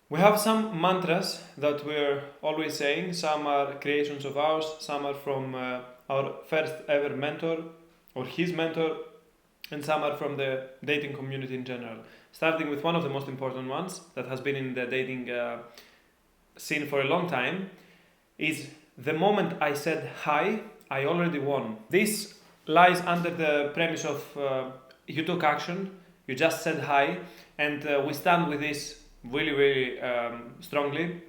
We have some mantras that we're always saying. Some are creations of ours, some are from our first ever mentor or his mentor, and some are from the dating community in general. Starting with one of the most important ones that has been in the dating scene for a long time is the moment I said hi, I already won. This lies under the premise of you took action, you just said hi, and we stand with this really, really strongly.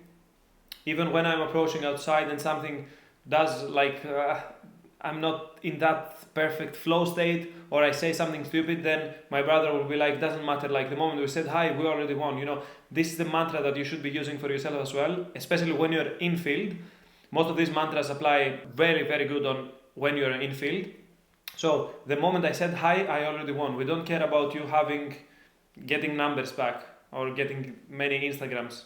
Even when I'm approaching outside and something does I'm not in that perfect flow state, or I say something stupid, then my brother will be like, doesn't matter, like the moment we said hi, we already won. This is the mantra that you should be using for yourself as well, especially when you're in field. Most of these mantras apply very, very good on when you're in field. So the moment I said hi, I already won. We don't care about you getting numbers back or getting many Instagrams.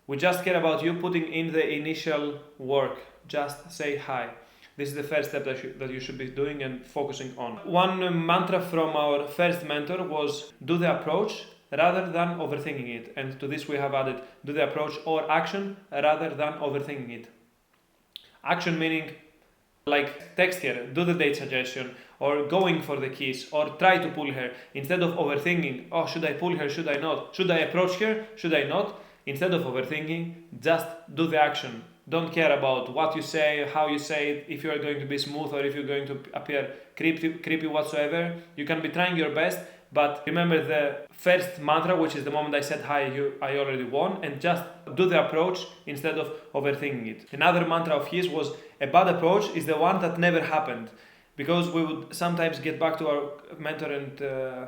We just care about you putting in the initial work. Just say hi. This is the first step that you should be doing and focusing on. One mantra from our first mentor was do the approach rather than overthinking it. And to this we have added do the approach or action rather than overthinking it. Action meaning like text her, do the date suggestion, or going for the kiss, or try to pull her, instead of overthinking, oh, should I pull her, should I not? Should I approach her, should I not? Instead of overthinking, just do the action. Don't care about what you say, how you say it, if you are going to be smooth or if you're going to appear creepy whatsoever. You can be trying your best, but remember the first mantra, which is the moment I said hi, I already won, and just do the approach instead of overthinking it. Another mantra of his was a bad approach is the one that never happened, because we would sometimes get back to our mentor and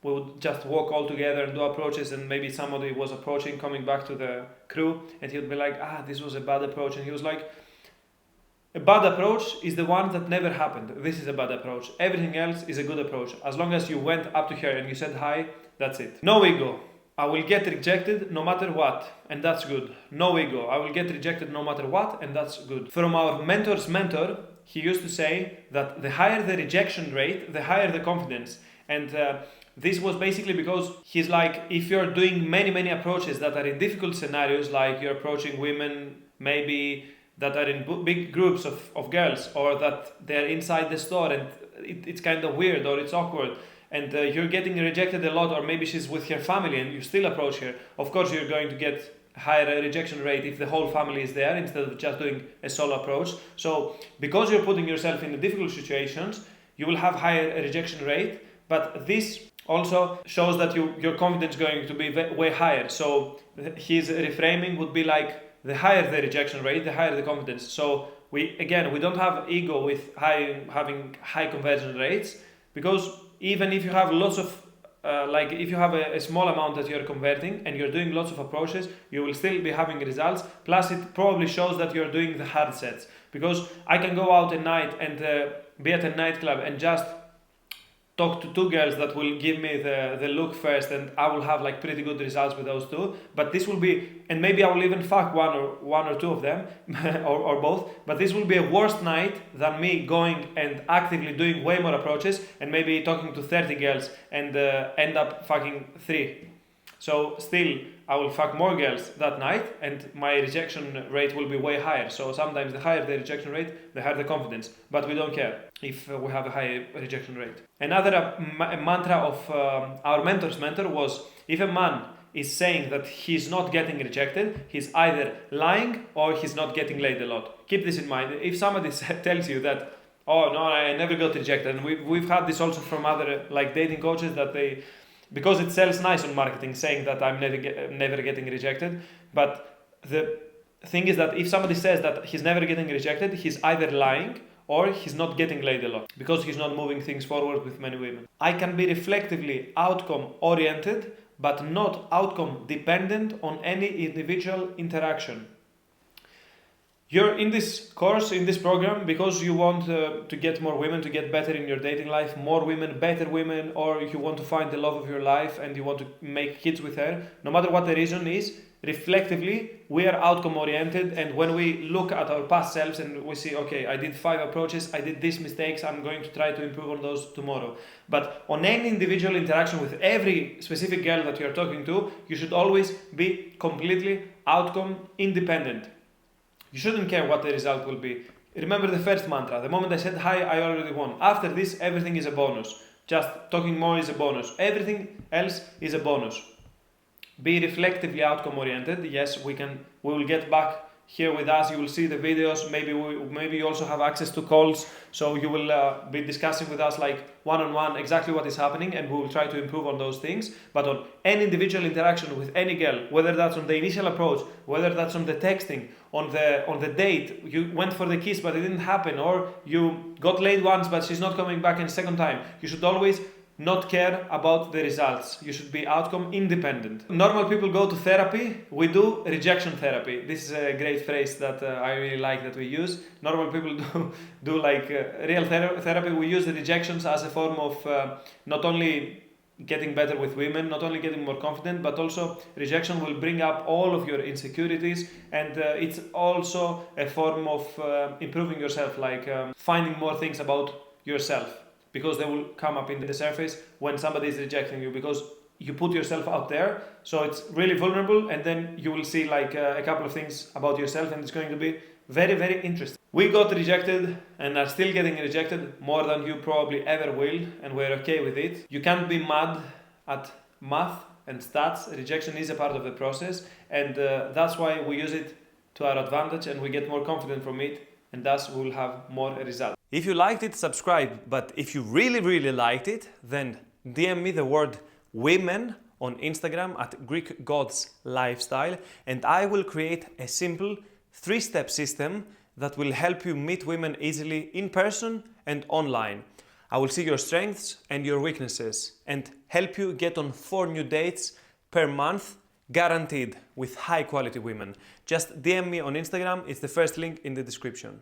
we would just walk all together and do approaches, and maybe somebody was approaching, coming back to the crew, and he would be like, this was a bad approach, and he was like, a bad approach is the one that never happened. This is a bad approach. Everything else is a good approach. As long as you went up to her and you said hi, that's it. No ego. I will get rejected no matter what, and that's good. No ego. I will get rejected no matter what, and that's good. From our mentor's mentor, he used to say that the higher the rejection rate, the higher the confidence. And this was basically because he's like, if you're doing many approaches that are in difficult scenarios, like you're approaching women maybe that are in big groups of girls, or that they're inside the store and it's kind of weird or it's awkward, and you're getting rejected a lot, or maybe she's with her family and you still approach her, of course you're going to get higher rejection rate if the whole family is there instead of just doing a solo approach. So because you're putting yourself in the difficult situations, you will have higher rejection rate, but this also shows that your confidence is going to be way higher. So his reframing would be like, the higher the rejection rate, the higher the confidence. So we don't have ego with having high conversion rates, because even if you have lots of if you have a small amount that you're converting and you're doing lots of approaches, you will still be having results. Plus it probably shows that you're doing the hard sets, because I can go out at night and be at a nightclub and just talk to two girls that will give me the look first, and I will have like pretty good results with those two. But this will be, and maybe I will even fuck one or two of them or both, but this will be a worse night than me going and actively doing way more approaches and maybe talking to 30 girls and end up fucking 3. So still, I will fuck more girls that night and my rejection rate will be way higher. So sometimes the higher the rejection rate, the higher the confidence. But we don't care if we have a high rejection rate. Another mantra of our mentor's mentor was, if a man is saying that he's not getting rejected, he's either lying or he's not getting laid a lot. Keep this in mind. If somebody tells you that, oh no, I never got rejected, and we've had this also from other like dating coaches, that they, because it sells nice on marketing, saying that I'm never getting rejected. But the thing is that if somebody says that he's never getting rejected, he's either lying or he's not getting laid a lot, because he's not moving things forward with many women. I can be reflectively outcome oriented, but not outcome dependent on any individual interaction. You're in this course, in this program, because you want to get more women, to get better in your dating life, more women, better women, or you want to find the love of your life and you want to make kids with her. No matter what the reason is, reflectively, we are outcome oriented, and when we look at our past selves and we see, okay, I did 5 approaches, I did these mistakes, I'm going to try to improve on those tomorrow. But on any individual interaction with every specific girl that you're talking to, you should always be completely outcome independent. You shouldn't care what the result will be. Remember the first mantra: the moment I said hi, I already won. After this, everything is a bonus. Just talking more is a bonus. Everything else is a bonus. Be reflectively outcome oriented. Yes, we will get back here with us. You will see the videos. Maybe you also have access to calls, so you will be discussing with us like one-on-one exactly what is happening, and we will try to improve on those things. But on any individual interaction with any girl, whether that's on the initial approach, whether that's on the texting, on the date, you went for the kiss but it didn't happen, or you got late once but she's not coming back in second time, you should always not care about the results. You should be outcome independent. Normal people go to therapy. We do rejection therapy. This is a great phrase that I really like that we use. Normal people do like real therapy. We use the rejections as a form of not only getting better with women, not only getting more confident, but also rejection will bring up all of your insecurities, and it's also a form of improving yourself, like finding more things about yourself, because they will come up in the surface when somebody is rejecting you, because you put yourself out there, so it's really vulnerable, and then you will see like a couple of things about yourself, and it's going to be very, very interesting. We got rejected and are still getting rejected more than you probably ever will, and we're okay with it. You can't be mad at math and stats. Rejection is a part of the process, and that's why we use it to our advantage, and we get more confident from it, and thus we will have more results. If you liked it, subscribe, but if you really, really liked it, then DM me the word women on Instagram at greekgodslifestyle, and I will create a simple 3-step system that will help you meet women easily in person and online. I will see your strengths and your weaknesses and help you get on 4 new dates per month, guaranteed, with high quality women. Just DM me on Instagram, it's the first link in the description.